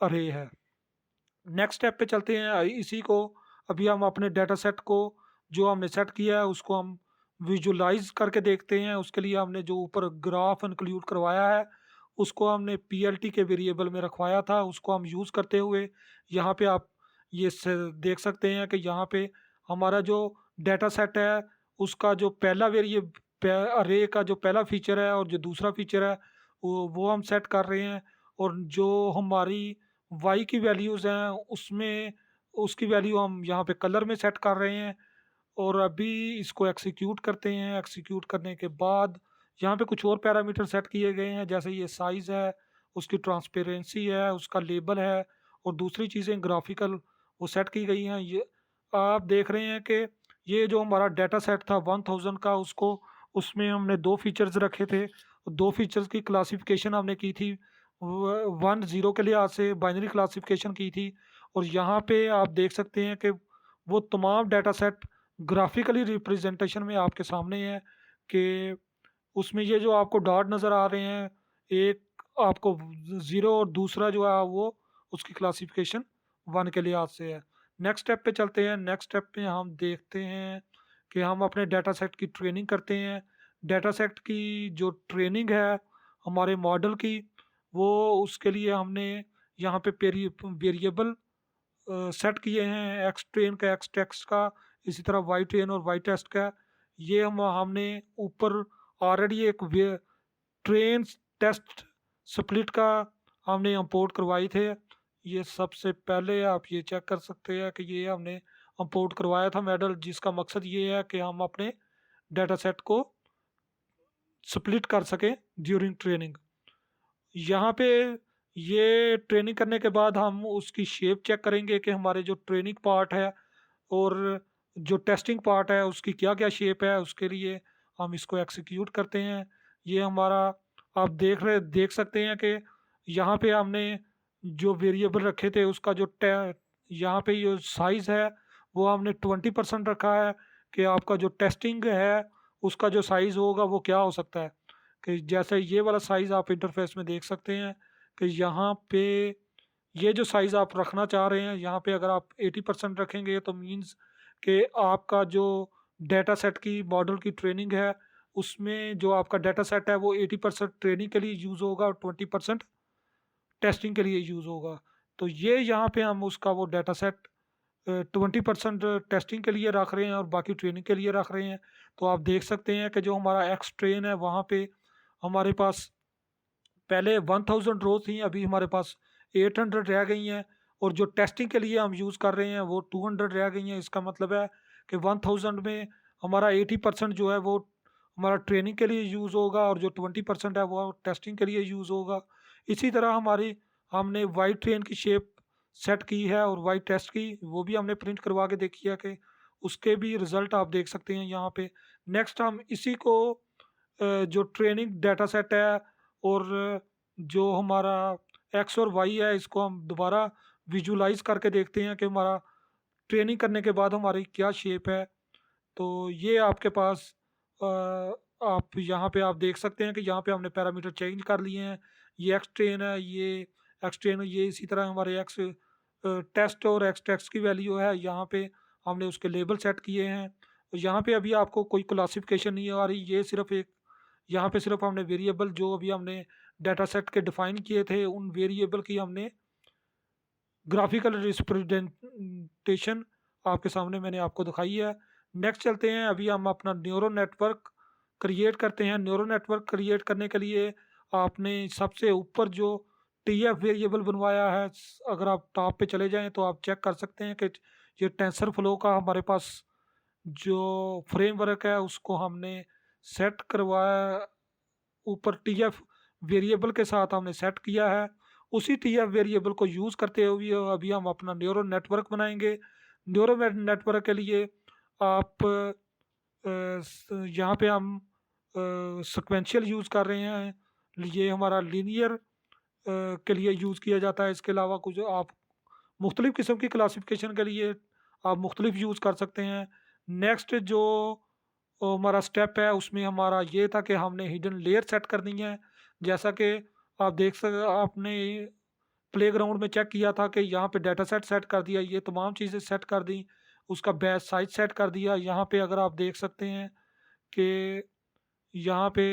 अरे है। नेक्स्ट स्टेप पे चलते हैं। इसी को अभी हम अपने डाटा सेट को जो हमने सेट किया है उसको हम विजुलाइज करके देखते हैं। उसके लिए हमने जो ऊपर ग्राफ इंक्लूड करवाया है उसको हमने पीएलटी के वेरिएबल में रखवाया था, उसको हम यूज़ करते हुए यहाँ पे आप देख सकते हैं कि यहाँ पे हमारा जो डेटा सेट है उसका जो पहला अरे का जो पहला फीचर है और जो दूसरा फीचर है वो हम सेट कर रहे हैं। और जो हमारी वाई की वैल्यूज़ हैं उसमें उसकी वैल्यू हम यहाँ पे कलर में सेट कर रहे हैं। और अभी इसको एग्जीक्यूट करते हैं। एग्जीक्यूट करने के बाद यहाँ पे कुछ और पैरामीटर सेट किए गए हैं, जैसे ये साइज़ है, उसकी ट्रांसपेरेंसी है, उसका लेबल है और दूसरी चीज़ें ग्राफिकल वो सेट की गई हैं। ये आप देख रहे हैं कि ये जो हमारा डेटा सेट था 1000 का, उसको उसमें हमने 2 फीचर्स रखे थे। 2 फीचर्स की क्लासिफ़िकेशन हमने की थी, व 1 0 के लिहाज़ से बाइनरी क्लासिफ़िकेशन की थी। और यहाँ पे आप देख सकते हैं कि वो तमाम डेटा सेट ग्राफिकली रिप्रेजेंटेशन में आपके सामने है कि उसमें ये जो आपको डॉट नज़र आ रहे हैं, एक आपको ज़ीरो और दूसरा जो है वो उसकी क्लासिफिकेशन 1 के लिहाज से है। नेक्स्ट स्टेप पे चलते हैं। नेक्स्ट स्टेप पे हम देखते हैं कि हम अपने डेटा सेट की ट्रेनिंग करते हैं। डेटा सेट की जो ट्रेनिंग है हमारे मॉडल की, वो उसके लिए हमने यहाँ पे वेरिएबल सेट किए हैं, एक्स ट्रेन का, एक्स टेस्ट का, इसी तरह वाई ट्रेन और वाई टेस्ट का। ये हमने ऊपर ऑलरेडी एक ट्रेन टेस्ट स्प्लिट का हमने इंपोर्ट करवाई थे। ये सबसे पहले आप ये चेक कर सकते हैं कि ये हमने इंपोर्ट करवाया था मॉडल, जिसका मकसद ये है कि हम अपने डेटा सेट को स्प्लिट कर सकें ड्यूरिंग ट्रेनिंग। यहाँ पे ये ट्रेनिंग करने के बाद हम उसकी शेप चेक करेंगे कि हमारे जो ट्रेनिंग पार्ट है और जो टेस्टिंग पार्ट है उसकी क्या-क्या शेप है। उसके लिए हम इसको एग्जीक्यूट करते हैं। ये हमारा आप देख सकते हैं कि यहाँ पे हमने जो वेरिएबल रखे थे उसका जो टे यहाँ पे जो साइज़ है वो हमने 20% रखा है कि आपका जो टेस्टिंग है उसका जो साइज़ होगा वो क्या हो सकता है। कि जैसे ये वाला साइज़ आप इंटरफेस में देख सकते हैं कि यहाँ पे ये जो साइज़ आप रखना चाह रहे हैं, यहाँ पे अगर आप 80% रखेंगे तो मीन्स कि आपका जो डेटा सेट की मॉडल की ट्रेनिंग है, उसमें जो आपका डेटा सेट है वो 80% ट्रेनिंग के लिए यूज़ होगा और 20% टेस्टिंग के लिए यूज़ होगा। तो ये यहाँ पे हम उसका वो डेटा सेट 20% टेस्टिंग के लिए रख रहे हैं और बाकी ट्रेनिंग के लिए रख रहे हैं। तो आप देख सकते हैं कि जो हमारा एक्स ट्रेन है वहाँ पे हमारे पास पहले 1000 रो थी, अभी हमारे पास 800 रह गई हैं। और जो टेस्टिंग के लिए हम यूज़ कर रहे हैं वो 200 रह गई हैं। इसका मतलब है कि 1000 में हमारा 80% जो है वो हमारा ट्रेनिंग के लिए यूज़ होगा और जो 20% है वो टेस्टिंग के लिए यूज़ होगा। इसी तरह हमारी हमने वाई ट्रेन की शेप सेट की है और वाई टेस्ट की वो भी हमने प्रिंट करवा के देखी है कि उसके भी रिज़ल्ट आप देख सकते हैं यहाँ पे। नेक्स्ट हम इसी को जो ट्रेनिंग डेटा सेट है और जो हमारा एक्स और वाई है इसको हम दोबारा विजुलाइज करके देखते हैं कि हमारा ट्रेनिंग करने के बाद हमारी क्या शेप है। तो ये आपके पास आप यहाँ पे आप देख सकते हैं कि यहाँ पे हमने पैरामीटर चेंज कर लिए हैं। ये एक्स ट्रेन है, ये एक्स ट्रेन, ये इसी तरह हमारे एक्स टेस्ट और एक्स टेस्ट की वैल्यू है। यहाँ पे हमने उसके लेबल सेट किए हैं। यहाँ पे अभी आपको कोई क्लासिफिकेशन नहीं आ रही, ये सिर्फ एक यहाँ पे सिर्फ हमने वेरिएबल जो अभी हमने डाटा सेट के डिफाइन किए थे उन वेरिएबल की हमने ग्राफिकल रिप्रेजेंटेशन आपके सामने मैंने आपको दिखाई है। नेक्स्ट चलते हैं, अभी हम अपना न्यूरल नेटवर्क क्रिएट करते हैं। न्यूरल नेटवर्क क्रिएट करने के लिए आपने सबसे ऊपर जो टीएफ वेरिएबल बनवाया है, अगर आप टॉप पे चले जाएं तो आप चेक कर सकते हैं कि ये टेंसर फ्लो का हमारे पास जो फ्रेमवर्क है उसको हमने सेट करवाया, ऊपर टीएफ वेरिएबल के साथ हमने सेट किया है। उसी टीएफ वेरिएबल को यूज़ करते हुए अभी हम अपना न्यूरल नेटवर्क बनाएंगे। न्यूरल नेटवर्क के लिए आप यहाँ पे हम सिक्वेंशियल यूज़ कर रहे हैं। ये हमारा लीनियर के लिए यूज़ किया जाता है। इसके अलावा कुछ आप मुख्तलिफ़ किस्म की क्लासिफिकेशन के लिए आप मुख्तलिफ यूज़ कर सकते हैं। नेक्स्ट जो हमारा स्टेप है उसमें हमारा ये था कि हमने हिडन लेयर सेट करनी है। जैसा कि आप आपने प्लेग्राउंड में चेक किया था कि यहाँ पे डेटा सेट सेट कर दिया, ये तमाम चीज़ें सेट कर दी। उसका बैच साइज सेट कर दिया। यहाँ पे अगर आप देख सकते हैं कि यहाँ पे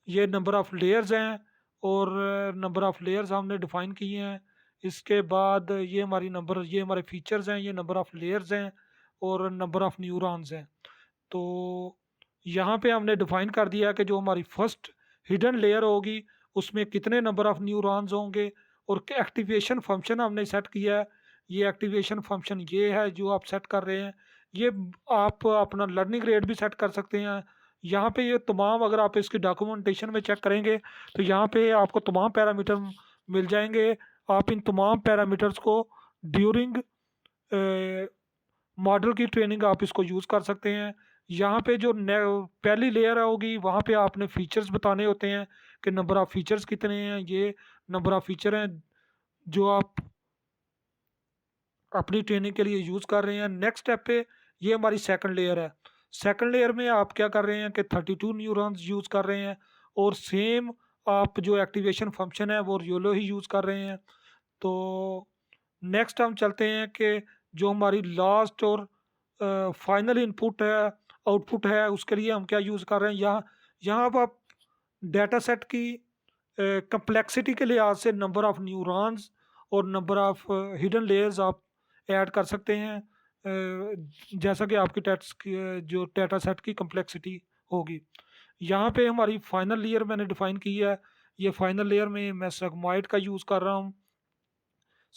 ये नंबर ऑफ़ लेयर्स हैं और नंबर ऑफ़ लेयर्स हमने डिफ़ाइन किए हैं। इसके बाद ये हमारे फीचर्स हैं, ये नंबर ऑफ़ लेयर्स हैं और नंबर ऑफ़ न्यूरॉन्स हैं। तो यहाँ पे हमने डिफ़ाइन कर दिया है कि जो हमारी फर्स्ट हिडन लेयर होगी, उसमें कितने नंबर ऑफ़ न्यूरॉन्स होंगे और एक्टिवेशन फ़ंक्शन हमने सेट किया है। ये एक्टिवेशन फ़ंक्शन ये है जो आप सेट कर रहे हैं। ये आप अपना लर्निंग रेट भी सेट कर सकते हैं। यहाँ पे ये तमाम अगर आप इसकी डॉक्यूमेंटेशन में चेक करेंगे, तो यहाँ पे आपको तमाम पैरामीटर मिल जाएँगे। आप इन तमाम पैरामीटर्स को ड्यूरिंग मॉडल की ट्रेनिंग आप इसको यूज़ कर सकते हैं। यहाँ पे जो पहली लेयर होगी वहाँ पे आपने फीचर्स बताने होते हैं कि नंबर ऑफ़ फीचर्स कितने हैं, ये नंबर ऑफ़ फीचर हैं जो आप अपनी ट्रेनिंग के लिए यूज़ कर रहे हैं। नेक्स्ट स्टेप पे ये हमारी सेकंड लेयर है। सेकंड लेयर में आप क्या कर रहे हैं कि 32 न्यूरॉन्स यूज़ कर रहे हैं और सेम आप जो एक्टिवेशन फंक्शन है वो YOLO ही यूज़ कर रहे हैं। तो नेक्स्ट हम चलते हैं कि जो हमारी लास्ट और फाइनल इनपुट है, आउटपुट है, उसके लिए हम क्या यूज़ कर रहे हैं। यहाँ यहाँ अब आप डेटा सेट की कम्प्लेक्सिटी के लिहाज से नंबर ऑफ़ न्यूरॉन्स और नंबर ऑफ़ हिडन लेयर्स आप ऐड कर सकते हैं, जैसा कि आपकी टेट्स की जो डेटा सेट की कम्प्लेक्सिटी होगी। यहाँ पे हमारी फाइनल लेयर मैंने डिफ़ाइन की है। ये फाइनल लेयर में मैं सेगमॉइड का यूज़ कर रहा हूँ।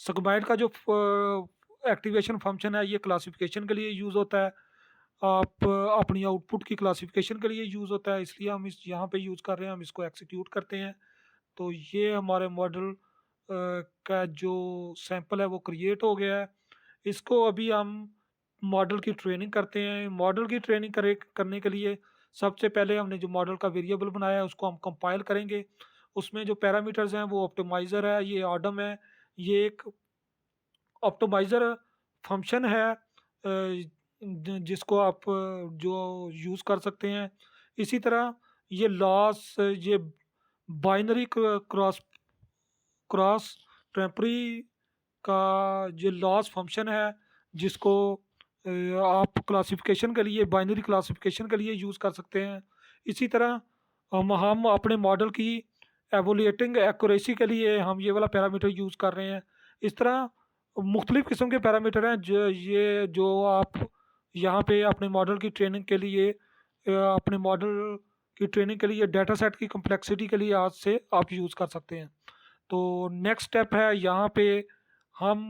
सेगमॉइड का जो एक्टिवेशन फंक्शन है ये क्लासिफिकेशन के लिए यूज़ होता है। आप अपनी आउटपुट की क्लासिफिकेशन के लिए यूज़ होता है, इसलिए हम इस यहाँ पे यूज़ कर रहे हैं, हम इसको एक्जीक्यूट करते हैं। तो ये हमारे मॉडल का जो सैंपल है वो क्रिएट हो गया है। इसको अभी हम मॉडल की ट्रेनिंग करते हैं। मॉडल की ट्रेनिंग करने के लिए सबसे पहले हमने जो मॉडल का वेरिएबल बनाया है उसको हम कंपाइल करेंगे। उसमें जो पैरामीटर्स हैं वो ऑप्टिमाइज़र है, ये ऑडम है, ये एक ऑप्टिमाइज़र फंक्शन है जिसको आप जो यूज़ कर सकते हैं। इसी तरह ये लॉस, ये बाइनरी क्रॉस क्रॉस टेम्परी का जो लॉस फंक्शन है जिसको आप क्लासिफिकेशन के लिए, बाइनरी क्लासिफिकेशन के लिए यूज़ कर सकते हैं। इसी तरह हम अपने मॉडल की एवोल्यूटिंग एक्यूरेसी के लिए हम ये वाला पैरामीटर यूज़ कर रहे हैं। इस तरह मुख्तलिफ़ किस्म के पैरामीटर हैं जो आप यहाँ पे अपने मॉडल की ट्रेनिंग के लिए अपने मॉडल की ट्रेनिंग के लिए डेटा सेट की कम्प्लेक्सिटी के लिए आज से आप यूज़ कर सकते हैं। तो नेक्स्ट स्टेप है यहाँ पे हम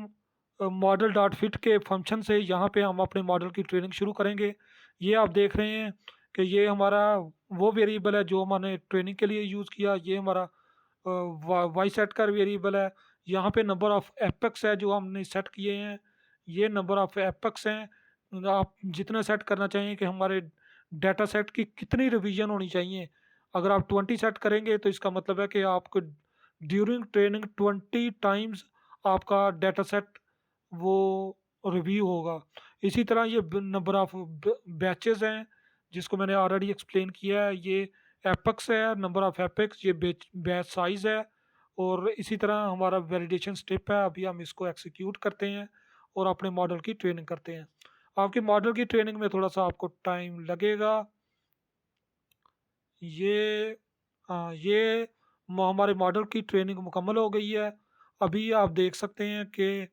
मॉडल डॉट फिट के फंक्शन से यहाँ पे हम अपने मॉडल की ट्रेनिंग शुरू करेंगे। ये आप देख रहे हैं कि ये हमारा वो वेरिएबल है जो हमने ट्रेनिंग के लिए यूज़ किया। ये हमारा वाई सेट का वेरिएबल है। यहाँ पे नंबर ऑफ़ एपेक्स है जो हमने सेट किए हैं। ये नंबर ऑफ़ एपेक्स हैं। आप जितना सेट करना चाहिए कि हमारे डेटा सेट की कितनी रिवीजन होनी चाहिए। अगर आप 20 सेट करेंगे तो इसका मतलब है कि आपको ड्यूरिंग ट्रेनिंग 20 टाइम्स आपका डेटा सेट वो रिव्यू होगा। इसी तरह ये नंबर ऑफ़ बैचेस हैं जिसको मैंने ऑलरेडी एक्सप्लेन किया है। ये एपेक्स है, नंबर ऑफ़ एपेक्स, ये बैच साइज़ है और इसी तरह हमारा वैलिडेशन स्टेप है। अभी हम इसको एग्जीक्यूट करते हैं और अपने मॉडल की ट्रेनिंग करते हैं। आपके मॉडल की ट्रेनिंग में थोड़ा सा आपको टाइम लगेगा। ये ये हमारे मॉडल की ट्रेनिंग मुकम्मल हो गई है। अभी आप देख सकते हैं कि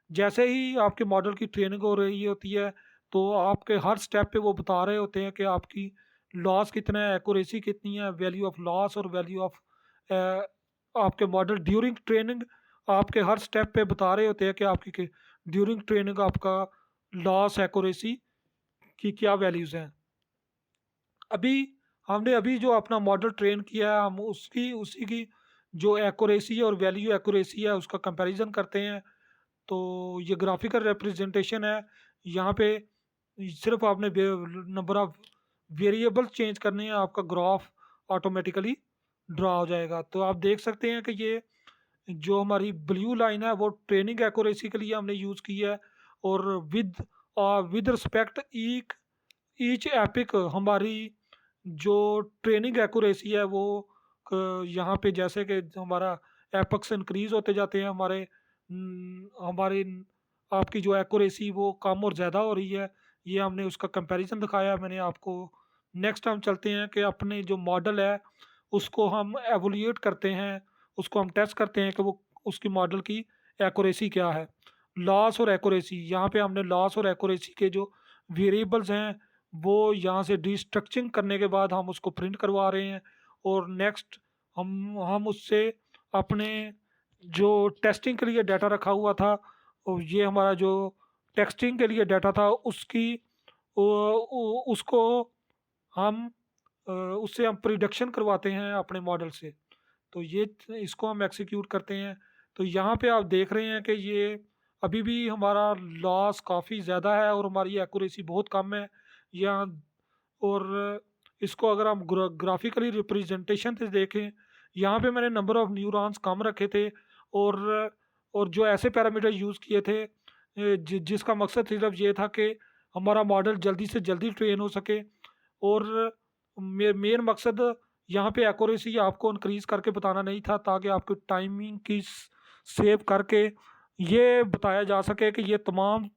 जैसे ही आपके मॉडल की ट्रेनिंग हो रही होती है तो आपके हर स्टेप पे वो बता रहे होते हैं कि आपकी लॉस कितना है, एक्यूरेसी कितनी है, वैल्यू ऑफ लॉस और वैल्यू ऑफ आपके मॉडल ड्यूरिंग ट्रेनिंग आपके हर स्टेप पे बता रहे होते हैं कि आपकी ड्यूरिंग ट्रेनिंग आपका लॉस एक्यूरेसी की क्या वैल्यूज़ हैं। अभी हमने अभी जो अपना मॉडल ट्रेन किया है हम उसकी उसी की जो एक्यूरेसी और वैल्यू एक्यूरेसी है उसका कंपैरिजन करते हैं। तो ये ग्राफिकल रिप्रेजेंटेशन है। यहाँ पे सिर्फ आपने नंबर ऑफ वेरिएबल चेंज करने हैं, आपका ग्राफ ऑटोमेटिकली ड्रा हो जाएगा। तो आप देख सकते हैं कि ये जो हमारी ब्लू लाइन है वो ट्रेनिंग एक्यूरेसी के लिए हमने यूज़ की है और विद रिस्पेक्ट ईच एपिक हमारी जो ट्रेनिंग एक्यूरेसी है वो यहाँ पे जैसे कि हमारा एपक्स इंक्रीज होते जाते हैं, हमारे आपकी जो एक्यूरेसी वो कम और ज़्यादा हो रही है। ये हमने उसका कंपैरिजन दिखाया है मैंने आपको। नेक्स्ट हम चलते हैं कि अपने जो मॉडल है उसको हम एवोल्यूट करते हैं, उसको हम टेस्ट करते हैं कि वो उसकी मॉडल की एक्यूरेसी क्या है। लॉस और एक्यूरेसी, यहाँ पे हमने लॉस और एक्यूरेसी के जो वेरिएबल्स हैं वो यहाँ से डिस्ट्रक्चरिंग करने के बाद हम उसको प्रिंट करवा रहे हैं। और नेक्स्ट हम उससे अपने जो टेस्टिंग के लिए डाटा रखा हुआ था, और ये हमारा जो टेस्टिंग के लिए डाटा था उसकी उसको हम उससे हम प्रिडिक्शन करवाते हैं अपने मॉडल से। तो ये इसको हम एक्सिक्यूट करते हैं। तो यहाँ पे आप देख रहे हैं कि ये अभी भी हमारा लॉस काफ़ी ज़्यादा है और हमारी एक्यूरेसी बहुत कम है यहाँ। और इसको अगर हम ग्राफिकली रिप्रेजेंटेशन से देखें, यहाँ पे मैंने नंबर ऑफ न्यूरॉन्स कम रखे थे और जो ऐसे पैरामीटर यूज़ किए थे जिसका मकसद सिर्फ ये था कि हमारा मॉडल जल्दी से जल्दी ट्रेन हो सके। और मेन मकसद यहाँ पे एक्यूरेसी आपको इंक्रीज़ करके बताना नहीं था, ताकि आपकी टाइमिंग की सेव करके ये बताया जा सके कि ये तमाम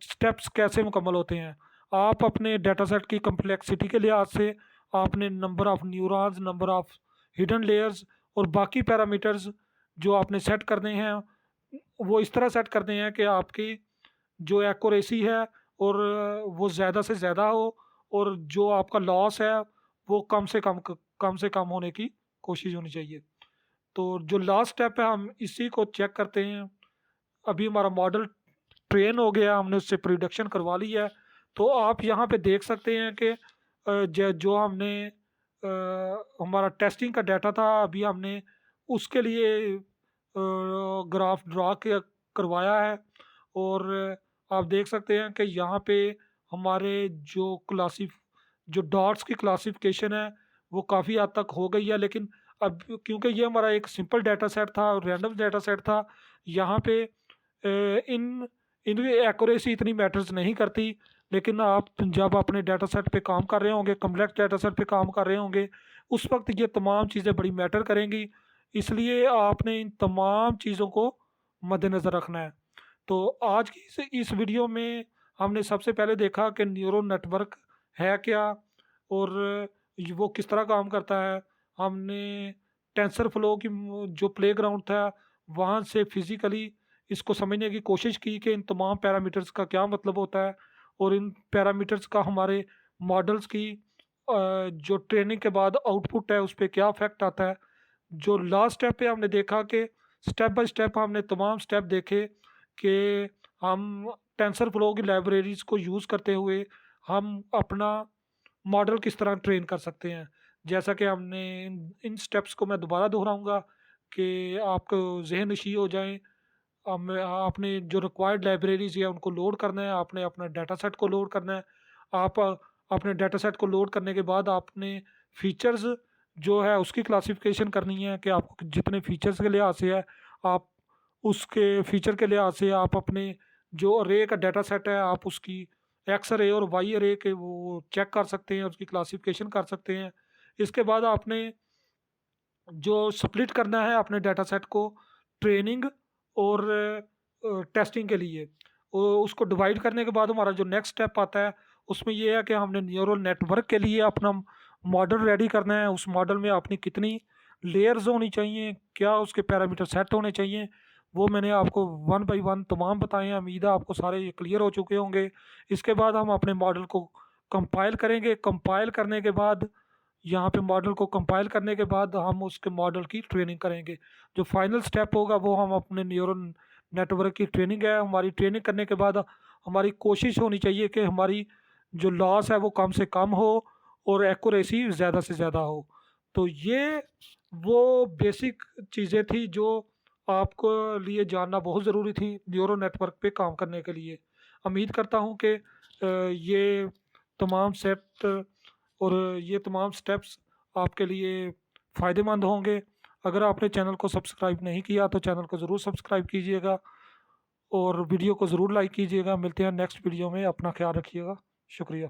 स्टेप्स कैसे मुकम्मल होते हैं। आप अपने डाटा सेट की कम्प्लेक्सिटी के लिहाज से आपने number of neurons, number of hidden layers और बाकी पैरामीटर्स जो आपने सेट करने हैं वो इस तरह सेट करने हैं कि आपकी जो एक्यूरेसी है और वो ज़्यादा से ज़्यादा हो, और जो आपका लॉस है वो कम से कम होने की कोशिश होनी चाहिए। तो जो लास्ट स्टेप है हम इसी को चेक करते हैं। अभी हमारा मॉडल ट्रेन हो गया, हमने उससे प्रिडिक्शन करवा ली है। तो आप यहाँ पे देख सकते हैं कि जो हमने हमारा टेस्टिंग का डाटा था, अभी हमने उसके लिए ग्राफ ड्रा करवाया है। और आप देख सकते हैं कि यहाँ पे हमारे जो डॉट्स की क्लासिफिकेशन है वो काफ़ी हद तक हो गई है। लेकिन अब क्योंकि ये हमारा एक सिंपल डाटा सेट था, रैंडम डाटा सेट था, यहाँ पे इन इनकी एक्यूरेसी इतनी मैटर्स नहीं करती। लेकिन आप जब अपने डाटा सेट पे काम कर रहे होंगे, कम्प्लेक्स डाटा सेट पे काम कर रहे होंगे, उस वक्त ये तमाम चीज़ें बड़ी मैटर करेंगी। इसलिए आपने इन तमाम चीज़ों को मद्देनज़र रखना है। तो आज की इस वीडियो में हमने सबसे पहले देखा कि न्यूरल नेटवर्क है क्या और वो किस तरह काम करता है। हमने टेंसर फ्लो की जो प्लेग्राउंड था वहाँ से फिज़िकली इसको समझने की कोशिश की कि इन तमाम पैरामीटर्स का क्या मतलब होता है और इन पैरामीटर्स का हमारे मॉडल्स की जो ट्रेनिंग के बाद आउटपुट है उस पर क्या इफेक्ट आता है। जो लास्ट स्टेप पे हमने देखा कि स्टेप बाय स्टेप हमने तमाम स्टेप देखे कि हम टेंसर फ्लो की लाइब्रेरीज को यूज़ करते हुए हम अपना मॉडल किस तरह ट्रेन कर सकते हैं। जैसा कि हमने इन स्टेप्स को मैं दोबारा दोहराऊंगा कि आपको जहन नशी हो जाए। आपने जो रिक्वायर्ड लाइब्रेरीज है उनको लोड करना है, आपने अपना डाटा सेट को लोड करना है। आप अपने डाटा सेट को लोड करने के बाद आपने फीचर्स जो है उसकी क्लासिफिकेशन करनी है कि आपको जितने फीचर्स के लिहाज से है, आप उसके फीचर के लिहाज से आप अपने जो अरे का डाटा सेट है आप उसकी एक्स अरे और वाई अरे के वो चेक कर सकते हैं, उसकी क्लासिफिकेशन कर सकते हैं। इसके बाद आपने जो स्प्लिट करना है अपने डाटा सेट को ट्रेनिंग और टेस्टिंग के लिए, उसको डिवाइड करने के बाद हमारा जो नेक्स्ट स्टेप आता है उसमें ये है कि हमने न्यूरल नेटवर्क के लिए अपना मॉडल रेडी करना है। उस मॉडल में अपनी कितनी लेयर्स होनी चाहिए, क्या उसके पैरामीटर सेट होने चाहिए, वो मैंने आपको वन बाय वन तमाम बताए हैं। उम्मीद है आपको सारे ये क्लियर हो चुके होंगे। इसके बाद हम अपने मॉडल को कंपाइल करेंगे। कंपाइल करने के बाद यहाँ पे मॉडल को कंपाइल करने के बाद हम उसके मॉडल की ट्रेनिंग करेंगे। जो फाइनल स्टेप होगा वो हम अपने न्यूरल नेटवर्क की ट्रेनिंग है। हमारी ट्रेनिंग करने के बाद हमारी कोशिश होनी चाहिए कि हमारी जो लॉस है वो कम से कम हो और एक्यूरेसी ज़्यादा से ज़्यादा हो। तो ये वो बेसिक चीज़ें थी जो आपको लिए जानना बहुत ज़रूरी थी न्यूरल नेटवर्क पे काम करने के लिए। उम्मीद करता हूँ कि ये तमाम सेट और ये तमाम स्टेप्स आपके लिए फ़ायदेमंद होंगे। अगर आपने चैनल को सब्सक्राइब नहीं किया तो चैनल को ज़रूर सब्सक्राइब कीजिएगा और वीडियो को ज़रूर लाइक कीजिएगा। मिलते हैं नेक्स्ट वीडियो में, अपना ख्याल रखिएगा। शुक्रिया।